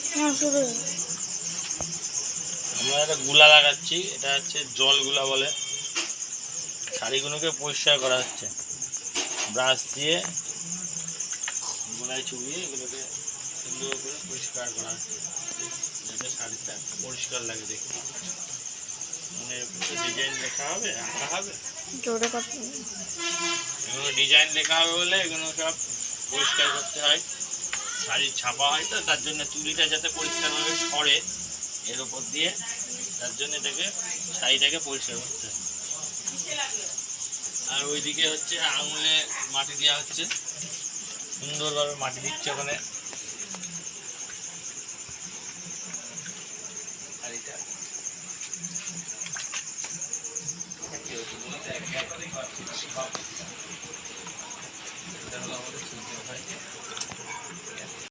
আমরা একটা গুলা লাগাচ্ছি, এটা হচ্ছে জল গুলা বলে। শাড়িগুলোকে পরিষ্কার করা হচ্ছে ব্রাশ দিয়ে, গোলায় চুবিয়ে এগুলোকে সুন্দর করে পরিষ্কার করা হচ্ছে যাতে শাড়িটা পরিষ্কার লাগে দেখতে। মানে ডিজাইন লেখা হবে, আঁকা হবে, এগুলো ডিজাইন লেখা হবে বলে এগুলো সব পরিষ্কার করতে হয়। শাড়ি ছাপা হয় তো, তার জন্য তুলিটা যাতে পরিষ্কারভাবে সরে এর উপর দিয়ে, তার জন্য এটাকে শাড়িটাকে পরিষ্কার করতে হয়। আর ওইদিকে হচ্ছে আঙুলে মাটি দেওয়া হচ্ছে, সুন্দরভাবে মাটি দিচ্ছে ওখানে। শাড়িটা এটা হলো আমাদের সূর্য ভাই।